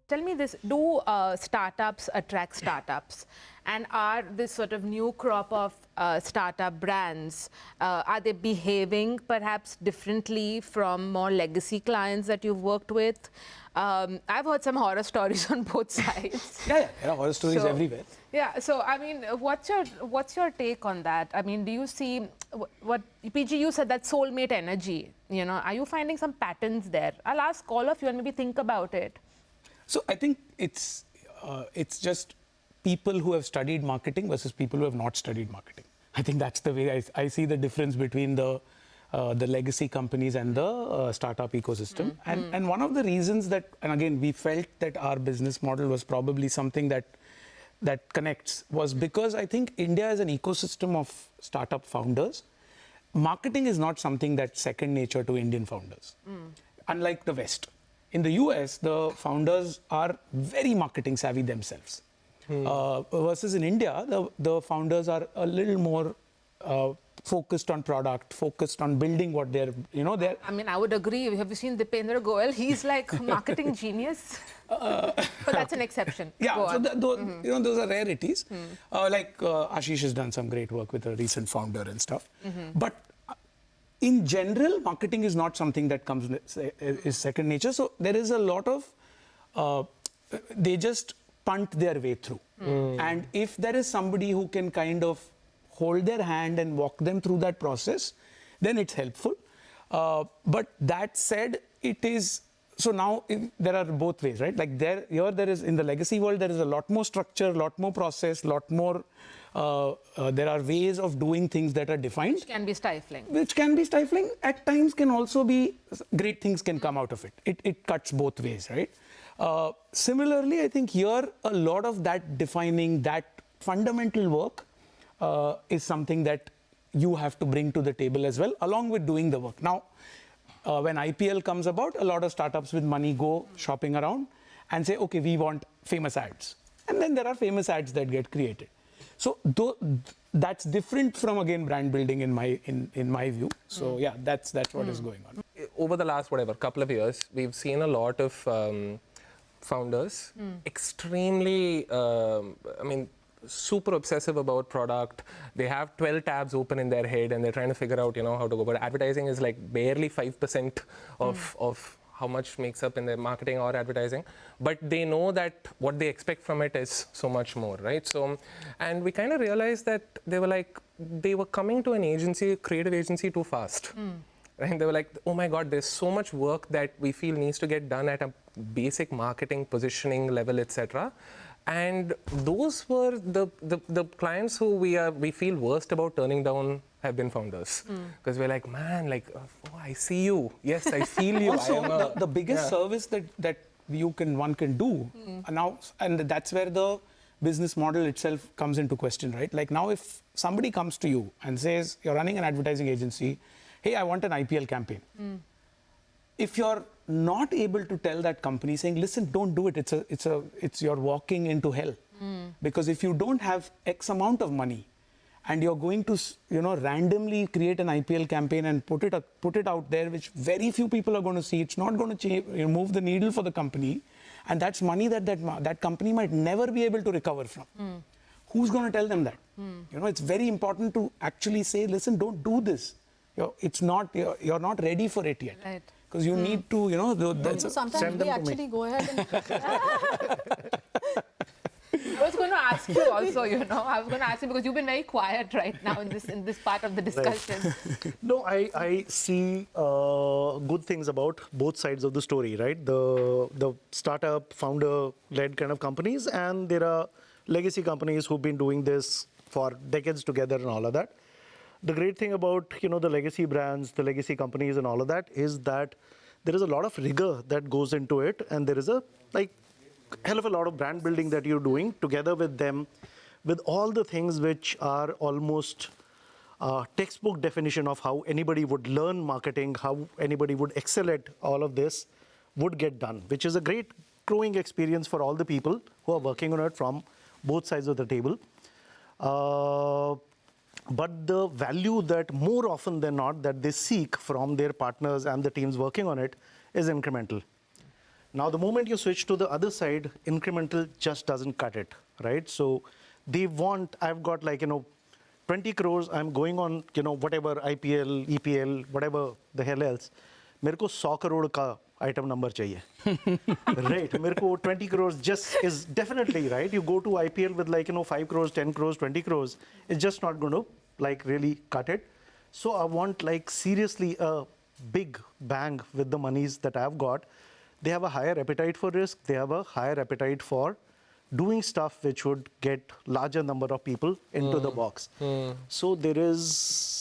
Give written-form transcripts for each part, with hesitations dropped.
Tell me this, do startups attract startups? And are this sort of new crop of startup brands, are they behaving perhaps differently from more legacy clients that you've worked with? I've heard some horror stories on both sides. Yeah, there are horror stories everywhere. Yeah, so I mean, what's your take on that? I mean, do you see what PG, you said that soulmate energy, you know, are you finding some patterns there? I'll ask all of you and maybe think about it. So I think it's just people who have studied marketing versus people who have not studied marketing. I think that's the way I see the difference between the legacy companies and the startup ecosystem. And one of the reasons that, and again, we felt that our business model was probably something that connects, was because I think India is an ecosystem of startup founders. Marketing is not something that's second nature to Indian founders, unlike the West. In the US, the founders are very marketing savvy themselves. Versus in India, the founders are a little more focused on product, focused on building what they're, you know, they're... I mean, I would agree. Have you seen Dipendra Goyal? He's like a marketing genius. But that's an exception. Yeah, so you know, those are rarities. Like Ashish has done some great work with a recent founder and stuff. But in general, marketing is not something that comes is second nature. So there is a lot of, they just punt their way through. And if there is somebody who can kind of hold their hand and walk them through that process, then it's helpful. But that said, it is, so now there are both ways, right? Like there is, in the legacy world, there is a lot more structure, a lot more process, lot more, there are ways of doing things that are defined. Which can be stifling. Which can be stifling. At times can also be, great things can come out of it. It cuts both ways, right? Similarly, I think here, a lot of that defining, that fundamental work is something that you have to bring to the table as well, along with doing the work. Now, when IPL comes about, a lot of startups with money go shopping around and say, okay, we want famous ads. And then there are famous ads that get created. So that's different from, again, brand building in my view. So yeah, that's what is going on. Over the last, couple of years, we've seen a lot of founders extremely, super obsessive about product. They have 12 tabs open in their head and they're trying to figure out, how to go. But advertising is like barely 5% of how much makes up in their marketing or advertising. But they know that what they expect from it is so much more, right? So, and we kind of realized that they were coming to an agency, creative agency, too fast. Right? They were like, oh my God, there's so much work that we feel needs to get done at a basic marketing, positioning level, etc. And those were the clients who we feel worst about turning down have been founders. Because we're like, man, like, oh, I see you. Yes, I feel you. Also, the biggest service that one can do now, and that's where the business model itself comes into question, right? Like now, if somebody comes to you and says, you're running an advertising agency, hey, I want an IPL campaign. If you're not able to tell that company saying, listen, don't do it. It's you're walking into hell. Because if you don't have X amount of money and you're going to, randomly create an IPL campaign and put it out there, which very few people are going to see, it's not going to move the needle for the company. And that's money that company might never be able to recover from. Who's going to tell them that? It's very important to actually say, listen, don't do this. You're not ready for it yet. Right. Because you need to, sometimes we actually go ahead and... I was going to ask you also, I was going to ask you because you've been very quiet right now in this part of the discussion. Right. No, I see good things about both sides of the story, right? The startup, founder-led kind of companies, and there are legacy companies who've been doing this for decades together and all of that. The great thing about, the legacy brands, the legacy companies and all of that is that there is a lot of rigor that goes into it, and there is a hell of a lot of brand building that you're doing together with them, with all the things which are almost textbook definition of how anybody would learn marketing, how anybody would excel at all of this would get done, which is a great growing experience for all the people who are working on it from both sides of the table. But the value that more often than not that they seek from their partners and the teams working on it is incremental. Now, the moment you switch to the other side, incremental just doesn't cut it, right? So they want, I've got like, 20 crores, I'm going on, whatever, IPL, EPL, whatever the hell else. मेरे को 100 crore का item number चाहिए. Right, मेरे को 20 crores just is definitely, right? You go to IPL with like, 5 crores, 10 crores, 20 crores, it's just not going to like really cut it. So I want like seriously a big bang with the monies that I've got. They have a higher appetite for risk. They have a higher appetite for doing stuff which would get larger number of people into the box. So there is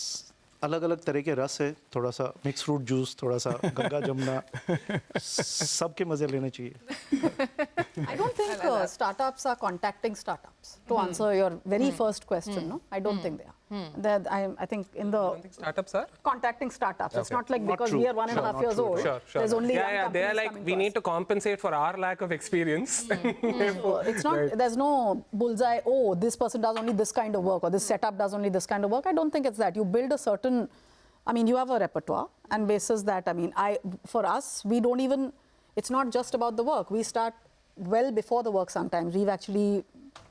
अलग-अलग तरह के रस है, थोड़ा सा mix fruit juice, थोड़ा सा गंगा जमुना, सबके मजे लेने चाहिए. I don't think startups are contacting startups. To answer your very first question, no, I don't think they are. I think in the Startups are? contacting startups. It's Okay. not like Not because true. we are 1.5 years old. Sure. There's only one yeah, company they're is like, coming we to need us. to compensate for our lack of experience. So it's not, there's no bullseye, oh, this person does only this kind of work or this setup does only this kind of work. I don't think it's that. You build a certain, I mean, you have a repertoire and basis that, I mean, for us, we don't even, it's not just about the work. We start well before the work sometimes. We've actually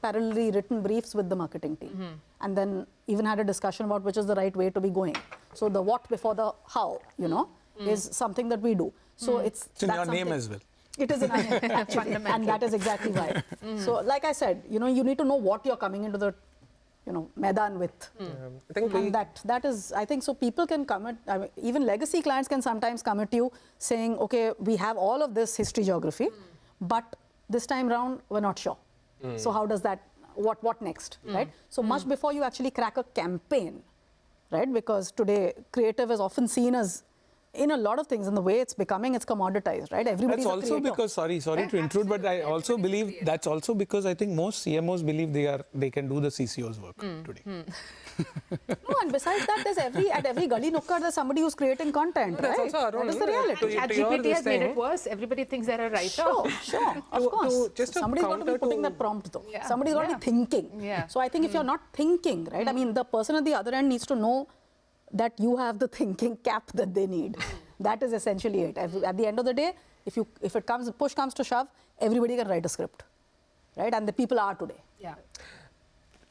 parallelly written briefs with the marketing team and then even had a discussion about which is the right way to be going. So the what before the how, is something that we do. So it's in that's your name something- as well. It is in our name, actually, and that is exactly why. So, like I said, you need to know what you're coming into the, Maidan with. I think And that is, I think, so people can come at, I mean, even legacy clients can sometimes come at you saying, okay, we have all of this history geography, but this time round, we're not sure. So how does that, what next, right? So much before you actually crack a campaign, right? Because today, creative is often seen as, in a lot of things, in the way it's becoming, it's commoditized, right? Everybody's That's a also creator. because, sorry to intrude, but I also believe that's also because I think most CMOs believe they can do the CCO's work today. No, and besides that, there's at every gully nukkad, there's somebody who's creating content, That's right? also Arun, That is the reality. to your ChatGPT this has made thing. it worse. Everybody thinks they're a writer. Sure, of course. just to Somebody's got to be counter putting to- that prompt though. Yeah. Somebody's got to be thinking. Yeah. So I think if you're not thinking, right, I mean, the person at the other end needs to know that you have the thinking cap that they need. That is essentially it. At the end of the day, if push comes to shove, everybody can write a script, right? And the people are today. Yeah.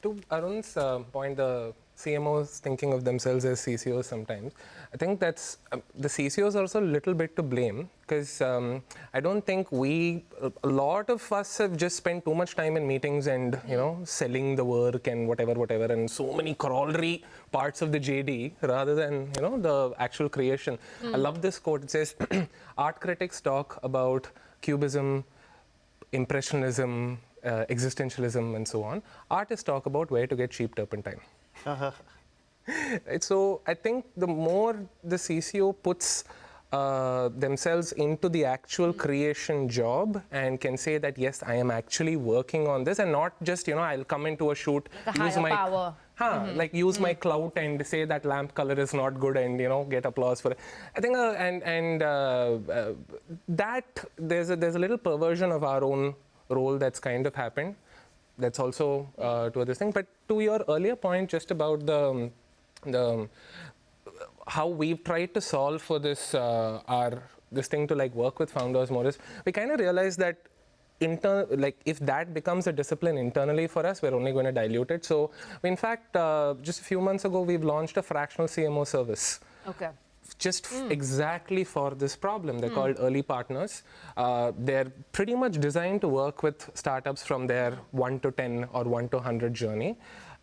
To Arun's point, the CMOs thinking of themselves as CCOs sometimes. I think that's the CCOs are also a little bit to blame because I don't think a lot of us have just spent too much time in meetings and selling the work and whatever, and so many corollary parts of the JD rather than the actual creation. I love this quote. It says, "Art critics talk about cubism, impressionism, existentialism, and so on. Artists talk about where to get cheap turpentine." Right, so I think the more the CCO puts themselves into the actual creation job and can say that, yes, I am actually working on this and not just, I'll come into a shoot, The higher power. like use my clout and say that lamp color is not good and, get applause for it. I think, that there's a little perversion of our own role that's kind of happened. That's also to other thing. But to your earlier point, just about the how we've tried to solve for this this thing to like work with founders more is we kind of realized that if that becomes a discipline internally for us, we're only going to dilute it. So in fact, just a few months ago, we've launched a fractional CMO service. Okay. Just exactly for this problem. They're called early partners. They're pretty much designed to work with startups from their 1 to 10 or 1 to 100 journey.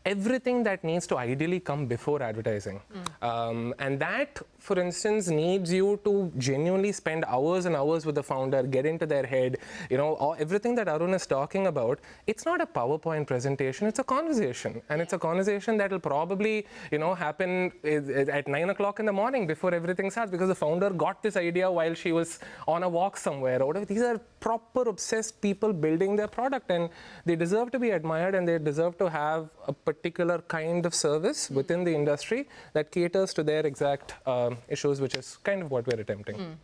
Everything that needs to ideally come before advertising. And that, for instance, needs you to genuinely spend hours and hours with the founder, get into their head, everything that Arun is talking about. It's not a PowerPoint presentation, it's a conversation. And it's a conversation that will probably, happen at 9 o'clock in the morning before everything starts because the founder got this idea while she was on a walk somewhere or whatever. These are proper obsessed people building their product and they deserve to be admired and they deserve to have a particular kind of service within the industry that caters to their exact issues, which is kind of what we're attempting.